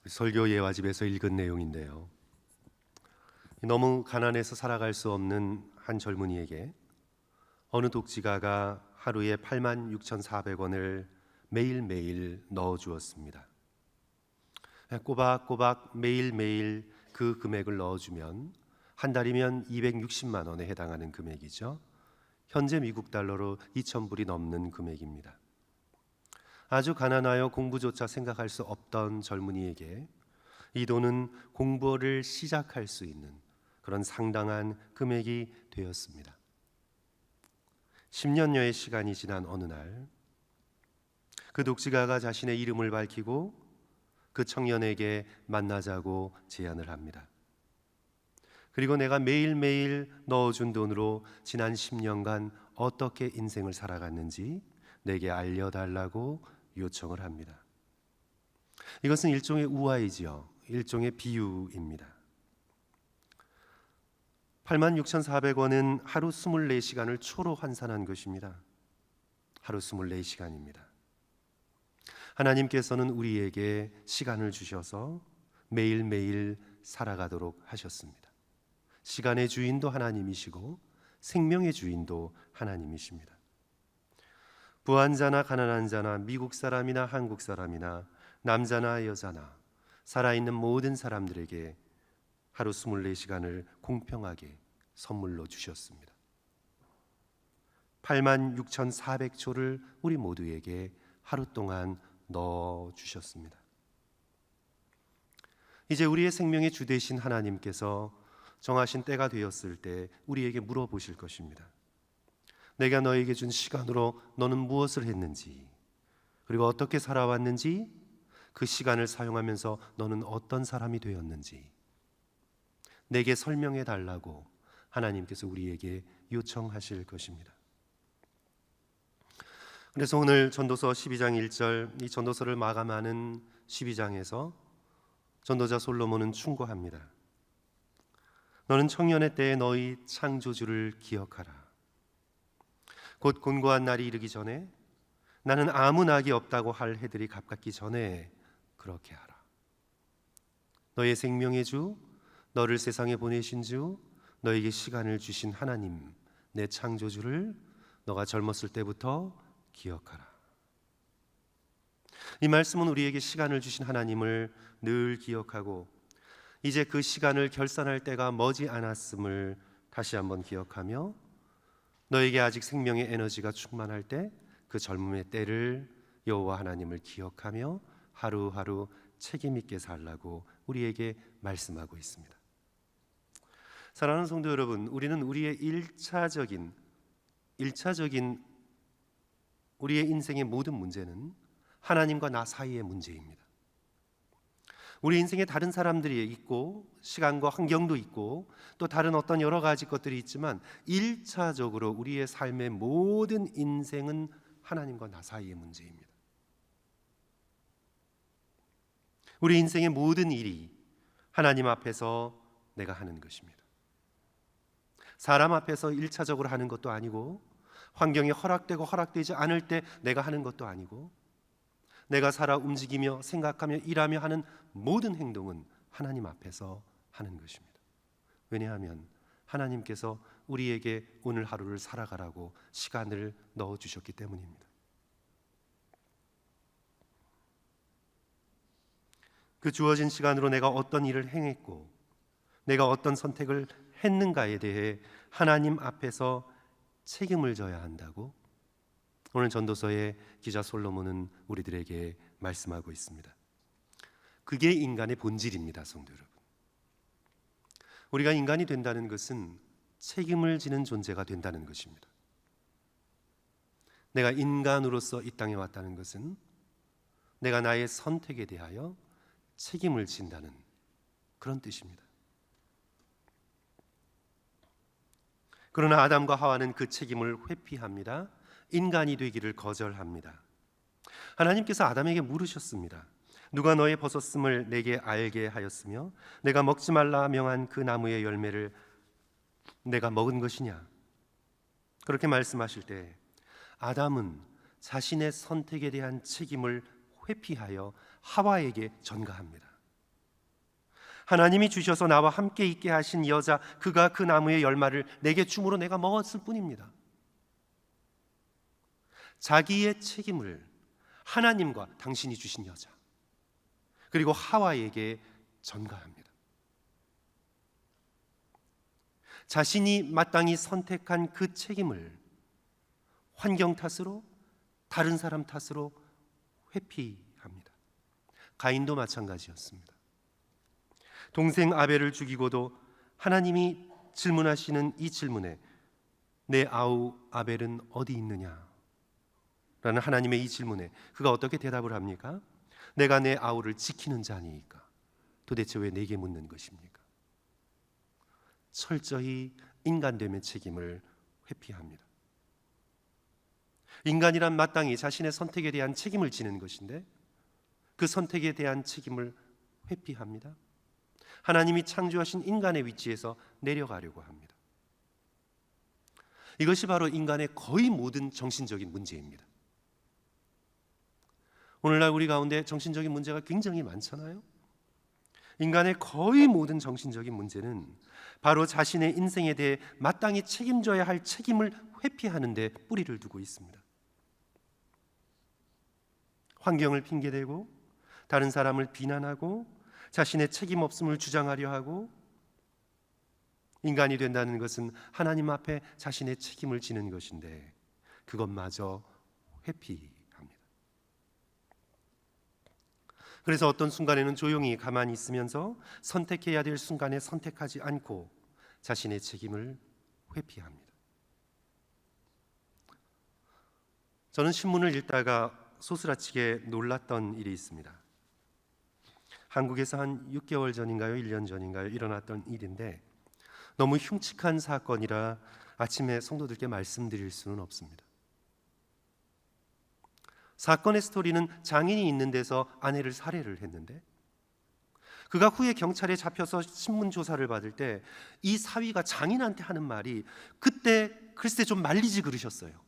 설교 예화집에서 읽은 내용인데요. 너무 가난해서 살아갈 수 없는 한 젊은이에게 어느 독지가가 하루에 86,400원을 매일매일 넣어주었습니다. 꼬박꼬박 매일매일 그 금액을 넣어주면 한 달이면 260만 원에 해당하는 금액이죠. 현재 미국 달러로 2,000불이 넘는 금액입니다. 아주 가난하여 공부조차 생각할 수 없던 젊은이에게 이 돈은 공부를 시작할 수 있는 그런 상당한 금액이 되었습니다. 10년여의 시간이 지난 어느 날, 그 독지가가 자신의 이름을 밝히고 그 청년에게 만나자고 제안을 합니다. 그리고 내가 매일매일 넣어준 돈으로 지난 10년간 어떻게 인생을 살아갔는지 내게 알려달라고 요청을 합니다. 이것은 일종의 우화이지요. 일종의 비유입니다. 86,400원은 하루 24시간을 초로 환산한 것입니다. 하루 24시간입니다. 하나님께서는 우리에게 시간을 주셔서 매일매일 살아가도록 하셨습니다. 시간의 주인도 하나님이시고 생명의 주인도 하나님이십니다. 부한 자나 가난한 자나 미국 사람이나 한국 사람이나 남자나 여자나 살아있는 모든 사람들에게 하루 24시간을 공평하게 선물로 주셨습니다. 86,400초를 우리 모두에게 하루 동안 넣어주셨습니다. 이제 우리의 생명의 주 되신 하나님께서 정하신 때가 되었을 때 우리에게 물어보실 것입니다. 내가 너에게 준 시간으로 너는 무엇을 했는지, 그리고 어떻게 살아왔는지, 그 시간을 사용하면서 너는 어떤 사람이 되었는지 내게 설명해 달라고 하나님께서 우리에게 요청하실 것입니다. 그래서 오늘 전도서 12장 1절, 이 전도서를 마감하는 12장에서 전도자 솔로몬은 충고합니다. 너는 청년의 때에 너희 창조주를 기억하라. 곧 곤고한 날이 이르기 전에, 나는 아무 낙이 없다고 할 해들이 가깝기 전에 그렇게 하라. 너의 생명의 주, 너를 세상에 보내신 주, 너에게 시간을 주신 하나님, 내 창조주를 너가 젊었을 때부터 기억하라. 이 말씀은 우리에게 시간을 주신 하나님을 늘 기억하고 이제 그 시간을 결산할 때가 머지 않았음을 다시 한번 기억하며, 너에게 아직 생명의 에너지가 충만할 때 그 젊음의 때를 여호와 하나님을 기억하며 하루하루 책임 있게 살라고 우리에게 말씀하고 있습니다. 사랑하는 성도 여러분, 우리는 우리의 1차적인 우리의 인생의 모든 문제는 하나님과 나 사이의 문제입니다. 우리 인생에 다른 사람들이 있고 시간과 환경도 있고 또 다른 어떤 여러 가지 것들이 있지만 1차적으로 우리의 삶의 모든 인생은 하나님과 나 사이의 문제입니다. 우리 인생의 모든 일이 하나님 앞에서 내가 하는 것입니다. 사람 앞에서 1차적으로 하는 것도 아니고, 환경이 허락되고 허락되지 않을 때 내가 하는 것도 아니고, 내가 살아 움직이며 생각하며 일하며 하는 모든 행동은 하나님 앞에서 하는 것입니다. 왜냐하면 하나님께서 우리에게 오늘 하루를 살아가라고 시간을 넣어주셨기 때문입니다. 그 주어진 시간으로 내가 어떤 일을 행했고 내가 어떤 선택을 했는가에 대해 하나님 앞에서 책임을 져야 한다고 오늘 전도서의 기자 솔로몬은 우리들에게 말씀하고 있습니다. 그게 인간의 본질입니다, 성도 여러분. 우리가 인간이 된다는 것은 책임을 지는 존재가 된다는 것입니다. 내가 인간으로서 이 땅에 왔다는 것은 내가 나의 선택에 대하여 책임을 진다는 그런 뜻입니다. 그러나 아담과 하와는 그 책임을 회피합니다. 인간이 되기를 거절합니다. 하나님께서 아담에게 물으셨습니다. 누가 너의 벗었음을 내게 알게 하였으며 내가 먹지 말라 명한 그 나무의 열매를 내가 먹은 것이냐? 그렇게 말씀하실 때 아담은 자신의 선택에 대한 책임을 회피하여 하와에게 전가합니다. 하나님이 주셔서 나와 함께 있게 하신 여자, 그가 그 나무의 열매를 내게 줌으로 내가 먹었을 뿐입니다. 자기의 책임을 하나님과 당신이 주신 여자, 그리고 하와에게 전가합니다. 자신이 마땅히 선택한 그 책임을 환경 탓으로, 다른 사람 탓으로 회피합니다. 가인도 마찬가지였습니다. 동생 아벨을 죽이고도 하나님이 질문하시는 이 질문에 내 아우 아벨은 어디 있느냐? 라는 하나님의 이 질문에 그가 어떻게 대답을 합니까? 내가 내 아우를 지키는 자니까 도대체 왜 내게 묻는 것입니까? 철저히 인간됨의 책임을 회피합니다. 인간이란 마땅히 자신의 선택에 대한 책임을 지는 것인데 그 선택에 대한 책임을 회피합니다. 하나님이 창조하신 인간의 위치에서 내려가려고 합니다. 이것이 바로 인간의 거의 모든 정신적인 문제입니다. 오늘날 우리 가운데 정신적인 문제가 굉장히 많잖아요. 인간의 거의 모든 정신적인 문제는 바로 자신의 인생에 대해 마땅히 책임져야 할 책임을 회피하는 데 뿌리를 두고 있습니다. 환경을 핑계대고 다른 사람을 비난하고 자신의 책임 없음을 주장하려 하고, 인간이 된다는 것은 하나님 앞에 자신의 책임을 지는 것인데 그것마저 회피합니다. 그래서 어떤 순간에는 조용히 가만히 있으면서 선택해야 될 순간에 선택하지 않고 자신의 책임을 회피합니다. 저는 신문을 읽다가 소스라치게 놀랐던 일이 있습니다. 한국에서 한 6개월 전인가요? 1년 전인가요? 일어났던 일인데 너무 흉측한 사건이라 아침에 성도들께 말씀드릴 수는 없습니다. 사건의 스토리는 장인이 있는 데서 아내를 살해를 했는데 그가 후에 경찰에 잡혀서 신문 조사를 받을 때 이 사위가 장인한테 하는 말이 그때 글쎄 좀 말리지 그러셨어요.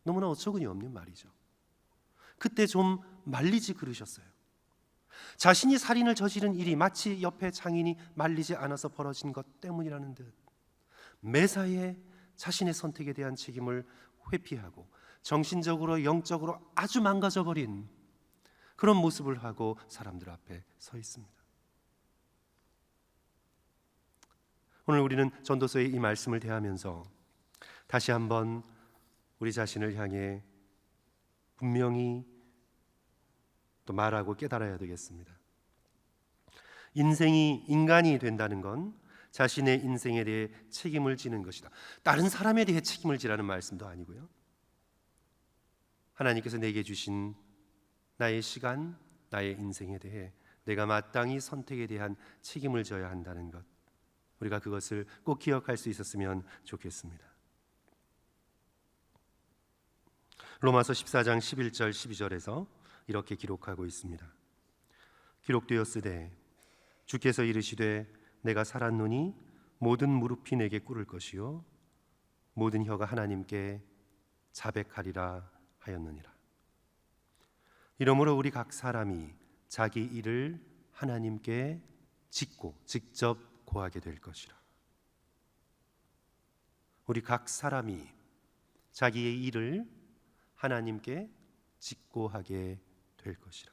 너무나 어처구니 없는 말이죠. 그때 좀 말리지 그러셨어요. 자신이 살인을 저지른 일이 마치 옆에 장인이 말리지 않아서 벌어진 것 때문이라는 듯 매사에 자신의 선택에 대한 책임을 회피하고 정신적으로 영적으로 아주 망가져버린 그런 모습을 하고 사람들 앞에 서 있습니다. 오늘 우리는 전도서의 이 말씀을 대하면서 다시 한번 우리 자신을 향해 분명히 또 말하고 깨달아야 되겠습니다. 인생이 인간이 된다는 건 자신의 인생에 대해 책임을 지는 것이다. 다른 사람에 대해 책임을 지라는 말씀도 아니고요. 하나님께서 내게 주신 나의 시간, 나의 인생에 대해 내가 마땅히 선택에 대한 책임을 져야 한다는 것, 우리가 그것을 꼭 기억할 수 있었으면 좋겠습니다. 로마서 14장 11절 12절에서 이렇게 기록하고 있습니다. 기록되었으되 주께서 이르시되 내가 살았노니 모든 무릎이 내게 꿇을 것이요 모든 혀가 하나님께 자백하리라 하였느니라. 이러므로 우리 각 사람이 자기 일을 하나님께 짓고 직접 고하게 될 것이라. 우리 각 사람이 자기의 일을 하나님께 짓고 하게 될 것이라.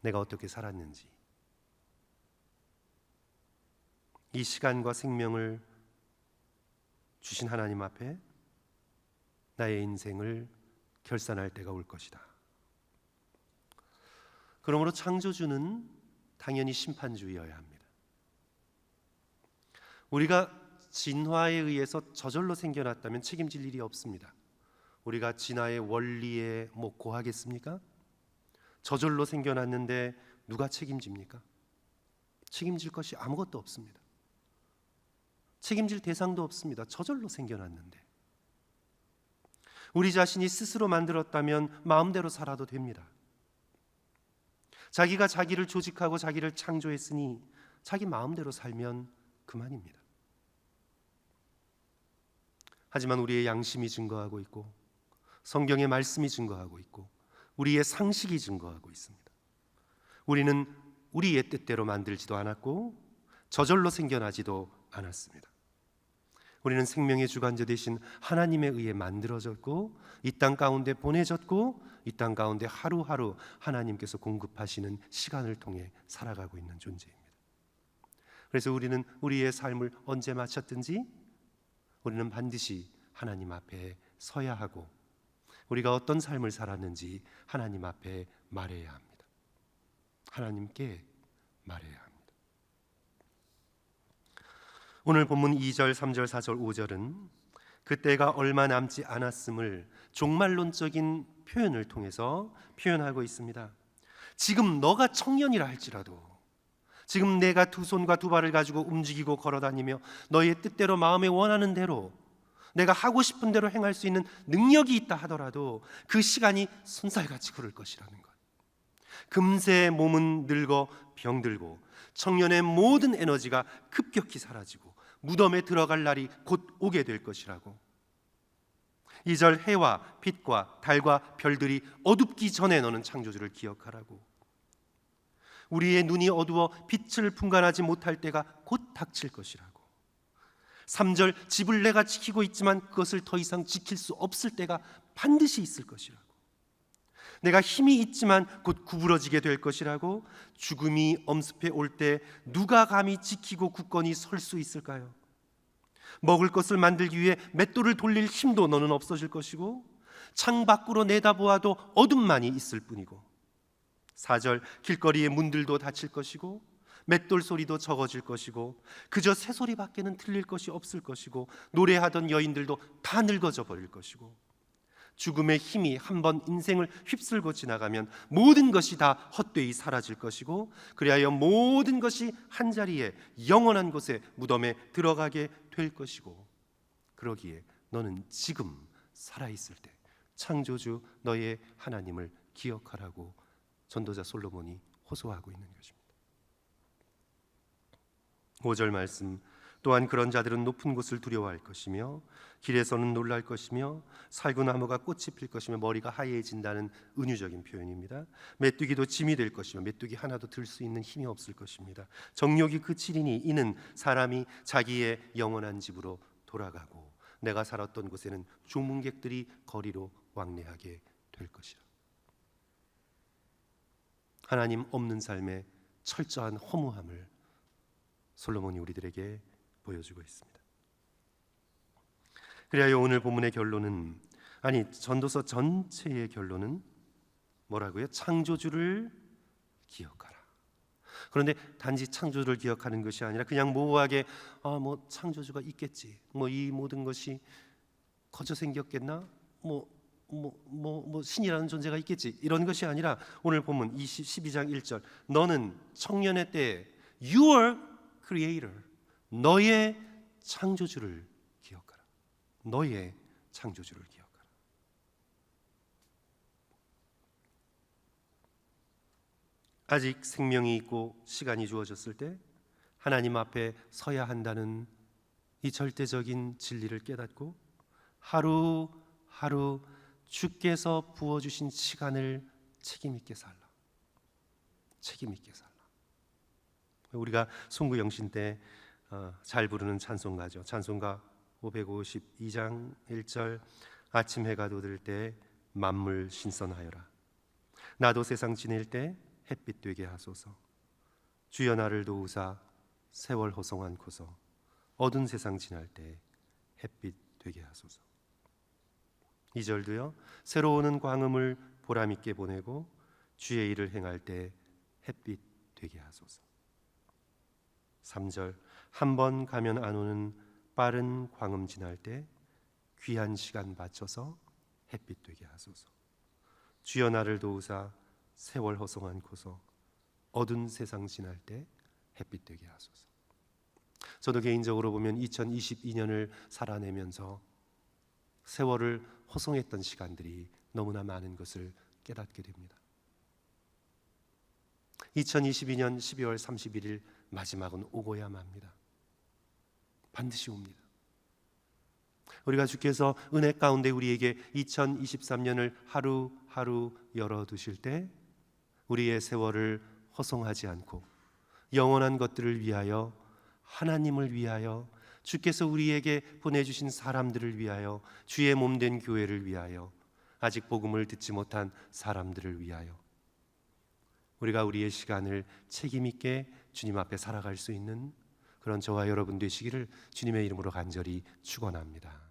내가 어떻게 살았는지, 이 시간과 생명을 주신 하나님 앞에 나의 인생을 결산할 때가 올 것이다. 그러므로 창조주는 당연히 심판주의여야 합니다. 우리가 진화에 의해서 저절로 생겨났다면 책임질 일이 없습니다. 우리가 진화의 원리에 고하겠습니까? 저절로 생겨났는데 누가 책임집니까? 책임질 것이 아무것도 없습니다. 책임질 대상도 없습니다. 저절로 생겨났는데. 우리 자신이 스스로 만들었다면 마음대로 살아도 됩니다. 자기가 자기를 조직하고 자기를 창조했으니 자기 마음대로 살면 그만입니다. 하지만 우리의 양심이 증거하고 있고 성경의 말씀이 증거하고 있고 우리의 상식이 증거하고 있습니다. 우리는 우리의 뜻대로 만들지도 않았고 저절로 생겨나지도 않았습니다. 우리는 생명의 주관자 되신 하나님에 의해 만들어졌고 이 땅 가운데 보내졌고 이 땅 가운데 하루하루 하나님께서 공급하시는 시간을 통해 살아가고 있는 존재입니다. 그래서 우리는 우리의 삶을 언제 마쳤든지 우리는 반드시 하나님 앞에 서야 하고 우리가 어떤 삶을 살았는지 하나님 앞에 말해야 합니다. 하나님께 말해야 합니다. 오늘 본문 2절, 3절, 4절, 5절은 그때가 얼마 남지 않았음을 종말론적인 표현을 통해서 표현하고 있습니다. 지금 너가 청년이라 할지라도, 지금 내가 두 손과 두 발을 가지고 움직이고 걸어다니며 너의 뜻대로 마음에 원하는 대로 내가 하고 싶은 대로 행할 수 있는 능력이 있다 하더라도 그 시간이 손살같이 흐를 것이라는 것. 금세 몸은 늙어 병들고 청년의 모든 에너지가 급격히 사라지고 무덤에 들어갈 날이 곧 오게 될 것이라고. 2절 해와 빛과 달과 별들이 어둡기 전에 너는 창조주를 기억하라고. 우리의 눈이 어두워 빛을 분간하지 못할 때가 곧 닥칠 것이라고. 3절 집을 내가 지키고 있지만 그것을 더 이상 지킬 수 없을 때가 반드시 있을 것이라고. 내가 힘이 있지만 곧 구부러지게 될 것이라고. 죽음이 엄습해 올 때 누가 감히 지키고 굳건히 설 수 있을까요? 먹을 것을 만들기 위해 맷돌을 돌릴 힘도 너는 없어질 것이고 창 밖으로 내다보아도 어둠만이 있을 뿐이고. 4절 길거리의 문들도 닫힐 것이고 맷돌 소리도 적어질 것이고 그저 새소리밖에는 들릴 것이 없을 것이고 노래하던 여인들도 다 늙어져 버릴 것이고 죽음의 힘이 한번 인생을 휩쓸고 지나가면 모든 것이 다 헛되이 사라질 것이고 그리하여 모든 것이 한자리에 영원한 곳에 무덤에 들어가게 될 것이고 그러기에 너는 지금 살아있을 때 창조주 너의 하나님을 기억하라고 전도자 솔로몬이 호소하고 있는 것입니다. 5절 말씀 또한 그런 자들은 높은 곳을 두려워할 것이며 길에서는 놀랄 것이며 살구나무가 꽃이 필 것이며 머리가 하얘진다는 은유적인 표현입니다. 메뚜기도 짐이 될 것이며 메뚜기 하나도 들 수 있는 힘이 없을 것입니다. 정욕이 그치리니 이는 사람이 자기의 영원한 집으로 돌아가고 내가 살았던 곳에는 조문객들이 거리로 왕래하게 될 것이라. 하나님 없는 삶의 철저한 허무함을 솔로몬이 우리들에게 보여주고 있습니다. 그리하여 오늘 본문의 결론은, 아니 전도서 전체의 결론은 뭐라고요? 창조주를 기억하라. 그런데 단지 창조주를 기억하는 것이 아니라 그냥 모호하게 뭐 창조주가 있겠지, 뭐 이 모든 것이 거저 생겼겠나, 뭐 신이라는 존재가 있겠지, 이런 것이 아니라 오늘 본문 12장 1절 너는 청년의 때에 Your Creator, 너의 창조주를 기억하라. 너의 창조주를 기억하라. 아직 생명이 있고 시간이 주어졌을 때 하나님 앞에 서야 한다는 이 절대적인 진리를 깨닫고 하루하루 주께서 부어주신 시간을 책임있게 살라. 책임있게 살라. 우리가 송구영신 때 잘 부르는 찬송가죠. 찬송가 552장 1절 아침 해가 돋을 때 만물 신선하여라. 나도 세상 지낼 때 햇빛 되게 하소서. 주여 나를 도우사 세월 호송한코서. 어두운 세상 지날 때 햇빛 되게 하소서. 2절도요. 새로 오는 광음을 보람있게 보내고 주의 일을 행할 때 햇빛 되게 하소서. 3절 한 번 가면 안 오는 빠른 광음 지날 때 귀한 시간 바쳐서 햇빛 되게 하소서. 주여 나를 도우사 세월 허송한코서. 어두운 세상 지날 때 햇빛 되게 하소서. 저도 개인적으로 보면 2022년을 살아내면서 세월을 허송했던 시간들이 너무나 많은 것을 깨닫게 됩니다. 2022년 12월 31일 마지막은 오고야 맙니다. 반드시 옵니다. 우리가 주께서 은혜 가운데 우리에게 2023년을 하루하루 열어두실 때 우리의 세월을 허송하지 않고 영원한 것들을 위하여, 하나님을 위하여, 주께서 우리에게 보내주신 사람들을 위하여, 주의 몸된 교회를 위하여, 아직 복음을 듣지 못한 사람들을 위하여 우리가 우리의 시간을 책임 있게 주님 앞에 살아갈 수 있는 그런 저와 여러분 되시기를 주님의 이름으로 간절히 축원합니다.